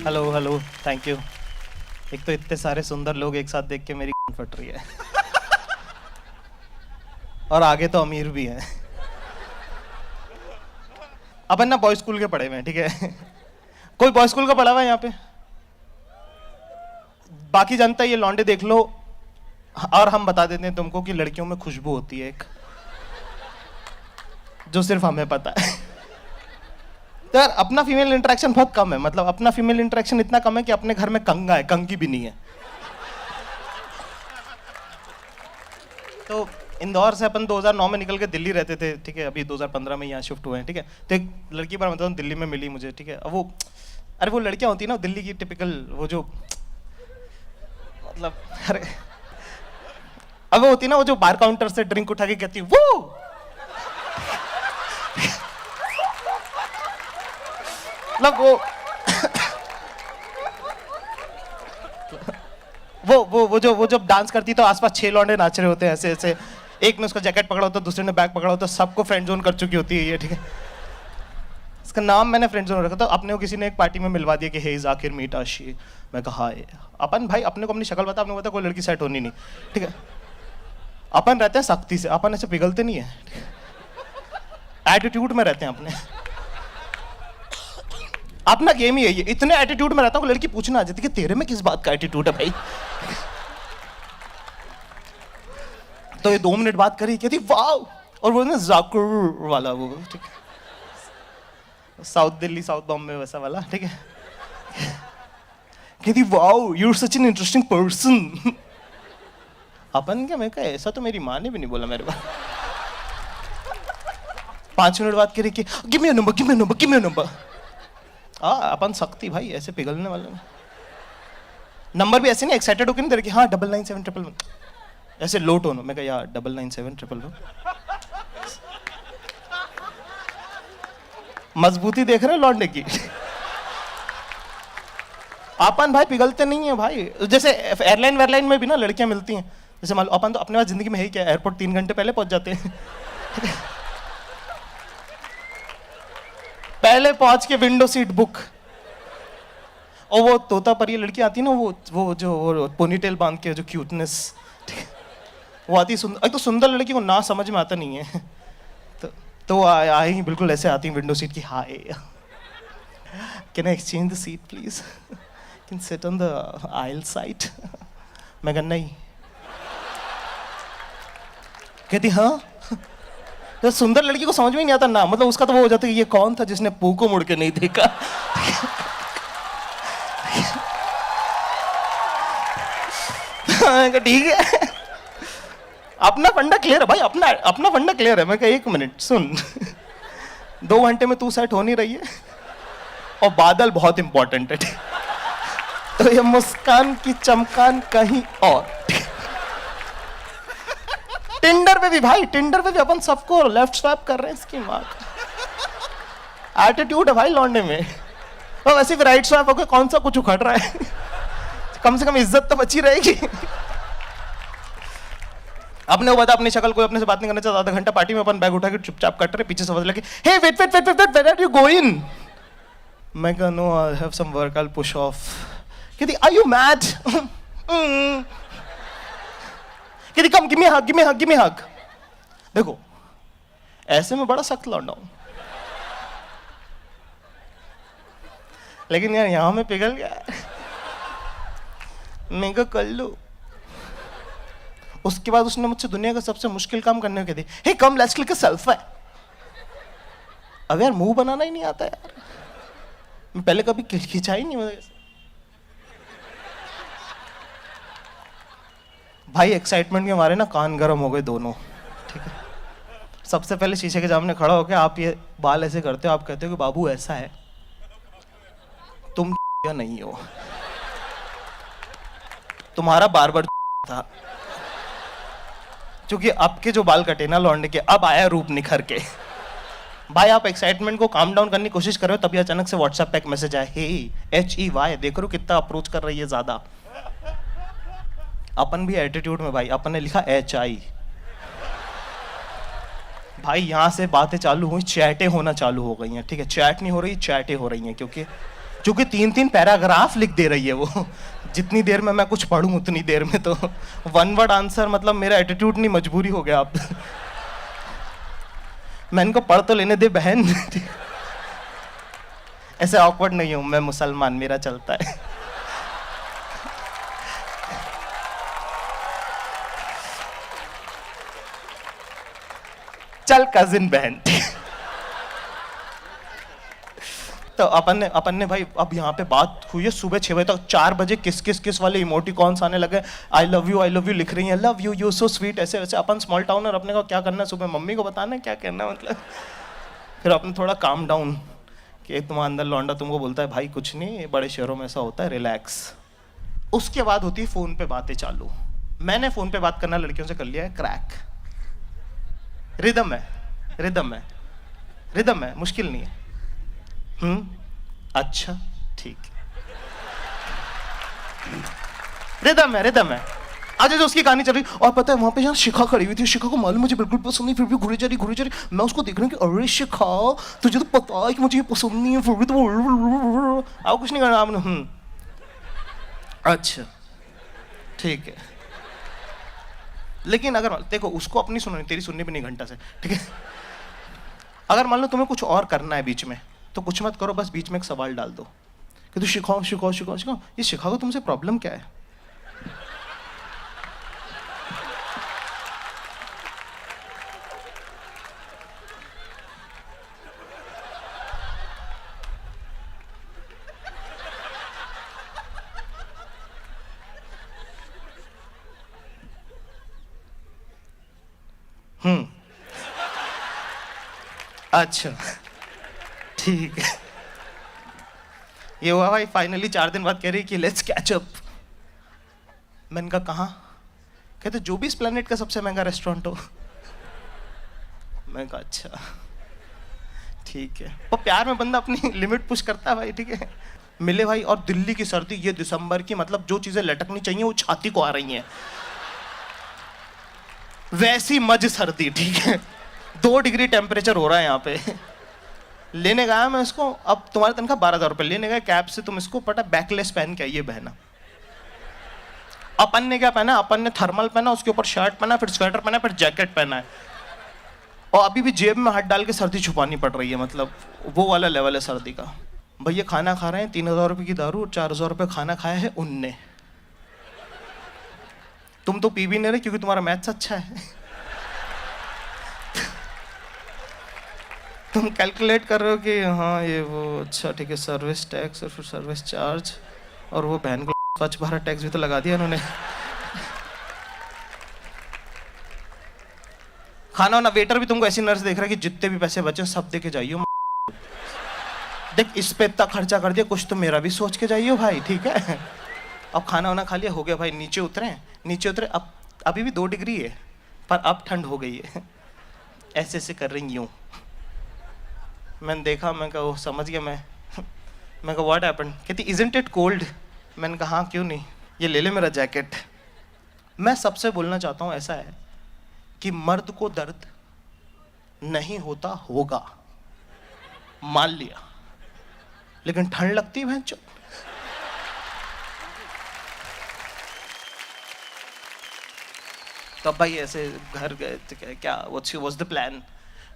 Hello hello, thank you. एक तो इतने सारे सुंदर लोग एक साथ देख के मेरी फट रही है और आगे तो अमीर भी हैं। अपन ना बॉय स्कूल के पढ़े हुए हैं, ठीक है। कोई बॉय स्कूल का पढ़ा हुआ है यहाँ पे? बाकी जनता ये लौंडे देख लो, और हम बता देते हैं तुमको कि लड़कियों में खुशबू होती है एक, जो सिर्फ हमें पता है। तो यार अपना फीमेल इंटरेक्शन बहुत कम है, मतलब अपना फीमेल इंटरेक्शन इतना कम है कि अपने घर में कंगा है, कंगी भी नहीं है। तो इंदौर से अपन 2009 में निकल के दिल्ली रहते थे, ठीक है। अभी 2015 में यहाँ शिफ्ट हुए हैं, ठीक है। तो एक लड़की पर मतलब दिल्ली में मिली मुझे, ठीक है। अब वो, अरे वो लड़कियां होती है ना दिल्ली की टिपिकल, वो जो मतलब, अरे अब वो होती है ना वो जो बार काउंटर से ड्रिंक उठा के कहती है वो मतलब वो जो डांस करती तो आसपास 6 लौंडे नाच रहे होते हैं ऐसे ऐसे। एक ने उसका जैकेट पकड़ा होता, दूसरे ने बैग पकड़ा होता, सबको फ्रेंड जोन कर चुकी होती है ये, ठीक है। इसका नाम मैंने फ्रेंड जोन रखा था। अपने को किसी ने एक पार्टी में मिलवा दिया कि हे जाकिर मीट आशी। मैं कहा अपन भाई अपने को अपनी शक्ल बता, अपने को बता कोई लड़की सेट होनी नहीं, ठीक है। अपन रहते हैं सख्ती से, अपन ऐसे पिघलते नहीं है, एटीट्यूड में रहते हैं अपने। अपना गेम ही है ये, इतने एटीट्यूड में रहता हूँ लड़की पूछना आ जाती कि तेरे में किस बात का एटीट्यूड है भाई। तो ये 2 मिनट बात करी, कहती वाह, और वो ना जाकिर वाला वो, ठीक है, साउथ दिल्ली साउथ बॉम्बे वैसा वाला, ठीक है। कहती wow you are such an interesting person. अपन क्या, मैं कहा ऐसा तो मेरी माँ ने भी नहीं बोला मेरे को। 5 मिनट बात करी कि give me your number, give me your number, give me your number. अपन सख्ती भाई, ऐसे पिघलने वाले नंबर भी ऐसे नहीं एक्साइटेड होकर नहीं दे रहे कि हाँ 997111, ऐसे लो टोन हो। मैं कहा यार 997111। मजबूती देख रहे लौंडे की। अपन भाई पिघलते नहीं है भाई। जैसे एयरलाइन वेयरलाइन में भी ना लड़कियां मिलती हैं, जैसे मान लो अपन तो अपने पास जिंदगी में है ही क्या, एयरपोर्ट 3 घंटे पहले पहुंच जाते हैं। पहले पहुंच के विंडो सीट बुक, और वो तोता परी लड़की आती है ना, वो जो वो पोनीटेल बांध के जो क्यूटनेस, वो आती है। तो सुंदर लड़की को ना समझ में आता नहीं है, तो आई बिल्कुल ऐसे आती है विंडो सीट की, hi can I exchange the seat please, can sit on the aisle side. मैं कहना नहीं। कहती हाँ। तो सुंदर लड़की को समझ में नहीं आता ना, मतलब उसका तो वो हो जाता है कि ये कौन था जिसने पू को मुड़ के नहीं देखा। ठीक है, अपना फंडा क्लियर है भाई, अपना फंडा क्लियर है। मैं कहा 1 मिनट सुन, 2 घंटे में तू सेट हो नहीं रही है, और बादल बहुत इंपॉर्टेंट है, तो ये मुस्कान की चमकान कहीं और। टिंडर पे भी भाई, टिंडर पे भी अपन सबको लेफ्ट स्वैप कर रहे हैं, इसकी माँ का एटीट्यूड है भाई लौंडे में। और वैसे भी राइट स्वैप होकर कौन सा कुछ उखड़ रहा है, कम से कम इज्जत तो बची रहेगी। अपने को बता, अपनी शक्ल कोई अपने से बात नहीं करना चाहता, आधा घंटा पार्टी में अपन बैग उठा के चुपचाप कट रहे, पीछे से आवाज लगी hey wait wait wait wait wait where are you going. मैं कहा no I have some work, I will push off. कहती आर यू मैड। कहती come give me hug, give me hug, give me hug. देखो ऐसे में बड़ा सख्त लौंडा हूं, लेकिन यार यहां में पिघल गया। मैं कहा कर लो। उसके बाद उसने मुझसे दुनिया का सबसे मुश्किल काम करने को कह दिया, hey come let's click a selfie. अब यार मुंह बनाना ही नहीं आता यार, मैं पहले कभी खिंचा ही नहीं मुझे। भाई एक्साइटमेंट के मारे ना कान गर्म हो गए दोनों, ठीक है। सबसे पहले शीशे के सामने खड़ा होकर आप ये बाल ऐसे करते हो, आप कहते हो कि बाबू ऐसा है, तुम या नहीं हो, तुम्हारा बार्बर था, क्योंकि आपके जो बाल कटे ना लौंडे के, अब आया रूप निखर के। भाई आप एक्साइटमेंट को काम डाउन करने की कोशिश कर रहे हो, तभी अचानक से व्हाट्सएप पे एक मैसेज आया, हे HEY, देख रहे हो कितना अप्रोच कर रही है ज्यादा। अपन भी एटीट्यूड में भाई, अपन ने लिखा HI। भाई यहाँ से बातें चालू हुई, चैटें होना चालू हो गई हैं, ठीक है। चैट नहीं हो रही, चैटें हो रही हैं, क्योंकि क्योंकि 3-3 पैराग्राफ लिख दे रही है वो। जितनी देर में मैं कुछ पढ़ूं उतनी देर में तो वन वर्ड आंसर, मतलब मेरा एटीट्यूड नहीं, मजबूरी हो गया आप। मैं इनको पढ़ तो लेने दे बहन। ऐसे ऑकवर्ड नहीं हूं मैं, मुसलमान, मेरा चलता है। चल कजिन बहन। तो अपन ने भाई, अब यहाँ पे बात हुई है सुबह 6 बजे तक। 4 बजे किस वाले इमोटिकॉन्स आने लगे, आई लव यू लिख रही हैं, love you, you so sweet, ऐसे वैसे। अपन स्मॉल टाउन और अपने को क्या करना है, सुबह मम्मी को बताना है क्या करना है, मतलब। फिर अपने थोड़ा काम डाउन कि तुम्हारा अंदर लौंडा तुमको बोलता है भाई कुछ नहीं, बड़े शहरों में ऐसा होता है, रिलैक्स। उसके बाद होती है फोन पे बातें चालू। मैंने फोन पे बात करना लड़कियों से कर लिया है क्रैक। रिदम है, मुश्किल नहीं है। अच्छा ठीक, रिदम है। आज जो उसकी कहानी चल रही, और पता है वहां पे यहाँ शिखा खड़ी हुई थी। शिखा को मालूम मुझे बिल्कुल पसंद नहीं, फिर भी घुरी जा रही। मैं उसको देख रहा हूँ कि अरे शिखा, तुझे तो पता है कि मुझे ये पसंद नहीं है, फिर भी तो आओ कुछ नहीं करना आपने। अच्छा ठीक है। लेकिन अगर देखो, उसको अपनी सुननी, तेरी सुननी भी नहीं घंटा से, ठीक है। अगर मान लो तुम्हें कुछ और करना है बीच में, तो कुछ मत करो, बस बीच में एक सवाल डाल दो कि तू शिखाओ। ये शिखाओ तुमसे प्रॉब्लम क्या है। अच्छा ठीक है। ये हुआ भाई, फाइनली 4 दिन बाद कह रही कि लेट्स कैच अप। मैंने कहा कहाँ? कहते जो भी इस प्लेनेट का सबसे महंगा रेस्टोरेंट हो। मैंने कहा अच्छा ठीक है। और प्यार में बंदा अपनी लिमिट पुश करता है भाई, ठीक है। मिले भाई, और दिल्ली की सर्दी, ये दिसंबर की, मतलब जो चीजें लटकनी चाहिए वो छाती को आ रही हैं, वैसी मज सर्दी, ठीक है। 2 डिग्री टेम्परेचर हो रहा है यहाँ पे। लेने गया मैं इसको, अब तुम्हारी तनख्वाह 12,000 रुपये, लेने गए कैब से, तुम इसको पता बैकलेस पहन के आइए बहना। अपन ने क्या पहना, अपन ने थर्मल पहना, उसके ऊपर शर्ट पहना, फिर स्वेटर पहना, फिर जैकेट पहना है, और अभी भी जेब में हाथ डाल के सर्दी छुपानी पड़ रही है, मतलब वो वाला लेवल है सर्दी का। भैया खाना खा रहे हैं, 3,000 रुपये की दारू और 4,000 रुपये खाना खाया है उनने। तुम तो पी भी नहीं रहे क्योंकि तुम्हारा मैथ्स अच्छा है। तुम कैलकुलेट कर रहे हो कि हाँ ये वो, अच्छा ठीक है, सर्विस टैक्स और फिर सर्विस चार्ज, और वो बहन को स्वच्छ भारत टैक्स भी तो लगा दिया उन्होंने। खाना वाना, वेटर भी तुमको ऐसी नर्स देख रहा है कि जितने भी पैसे बचे सब दे के जाइयो। देख इस पे इतना खर्चा कर दिया, कुछ तो मेरा भी सोच के जाइयो भाई, ठीक है। अब खाना वाना खा लिया, हो गया भाई, नीचे उतरे। अब अभी भी 2 डिग्री है, पर अब ठंड हो गई है। ऐसे ऐसे कर रही यूं। मैंने देखा, मैं कहा समझ गया मैं कहा व्हाट हैपेंड। कहती इजंट इट कोल्ड। मैंने कहा हाँ क्यों नहीं, ये ले ले मेरा जैकेट। मैं सबसे बोलना चाहता हूँ ऐसा है कि मर्द को दर्द नहीं होता होगा, मान लिया, लेकिन ठंड लगती है भैंचो। तो अब भाई ऐसे घर गए तो क्या व्हाट्स द प्लान।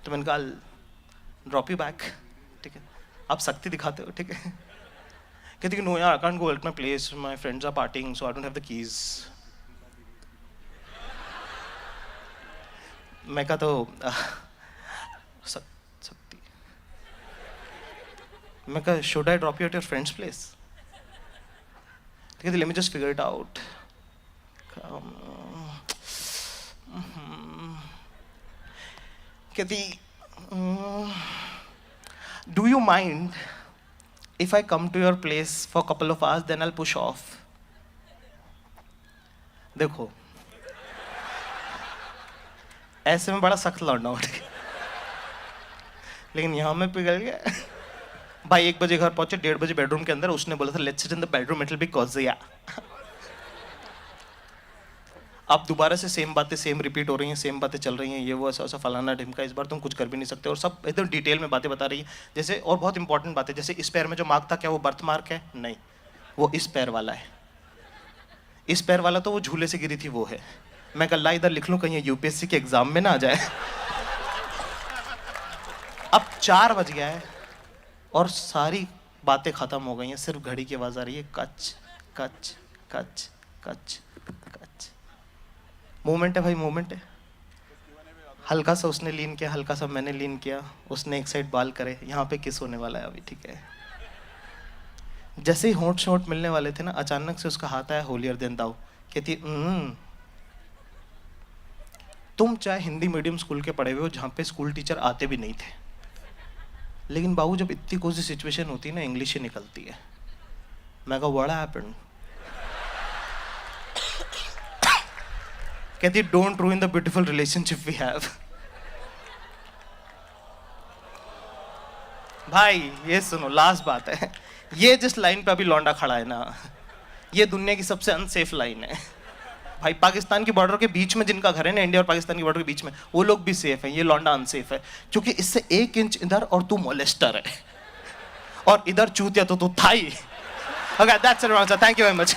तो मैंने कहा ड्रॉप यू बैक, ठीक है। आप सख्ती दिखाते हो, ठीक है। कहती नो यार, I can't go at my place, my friends are partying so I don't have the keys. मैं कहा तो सख्ती। मैं कहा should I drop you at your friends place. कहती let me just figure it out. कहती do you mind if I come to your place for a couple of hours, then I'll push off? देखो ऐसे में बड़ा सख्त लौटना उठ गया, लेकिन यहाँ में पिघल गया भाई। 1 बजे घर पहुंचे, 1:30 बजे बेडरूम के अंदर। उसने बोला था let's sit in the bedroom, it will be cosy. अब दोबारा से सेम बातें सेम रिपीट हो रही हैं, सेम बातें चल रही हैं, ये वो ऐसा ऐसा फलाना ढिमका, इस बार तुम कुछ कर भी नहीं सकते, और सब एकदम डिटेल में बातें बता रही है। जैसे और बहुत इंपॉर्टेंट बात है, जैसे इस पैर में जो मार्क था क्या वो बर्थ मार्क है? नहीं, वो इस पैर वाला है। इस पैर वाला तो वो झूले से गिरी थी वो है। मैं कल इधर लिख लूँ कहीं यूपीएससी के एग्जाम में ना आ जाए। अब 4 बज गया है और सारी बातें खत्म हो गई हैं, सिर्फ घड़ी की आवाज आ रही है, कच कच कच कच कच। मोमेंट है भाई, मोमेंट है। हल्का सा उसने लीन किया, हल्का सा मैंने लीन किया, उसने एक साइड बाल करे, यहाँ पे किस होने वाला है अभी, ठीक है। जैसे ही होंठ शोंठ मिलने वाले थे ना, अचानक से उसका हाथ आया होलियर देन दाऊ, कहती तुम चाहे हिंदी मीडियम स्कूल के पढ़े हुए हो जहाँ पे स्कूल टीचर आते भी नहीं थे, लेकिन बाबू जब इतनी कोई सी सिचुएशन होती है ना, इंग्लिश ही निकलती है। मैं कहा व्हाट हैपेंड? कहती don't ruin the beautiful relationship we have. भाई ये सुनो, लास्ट बात है, ये जिस लाइन पे अभी लौंडा खड़ा है ना, ये दुनिया की सबसे अनसेफ लाइन है भाई। पाकिस्तान की बॉर्डर के बीच में जिनका घर है ना, इंडिया और पाकिस्तान की बॉर्डर के बीच में, वो लोग भी सेफ हैं, ये लौंडा अनसेफ है, क्योंकि इससे 1 इंच इधर और तू मोलेस्टर है, और इधर चूतिया तो तू थाई। Okay, that's it, thank you very much.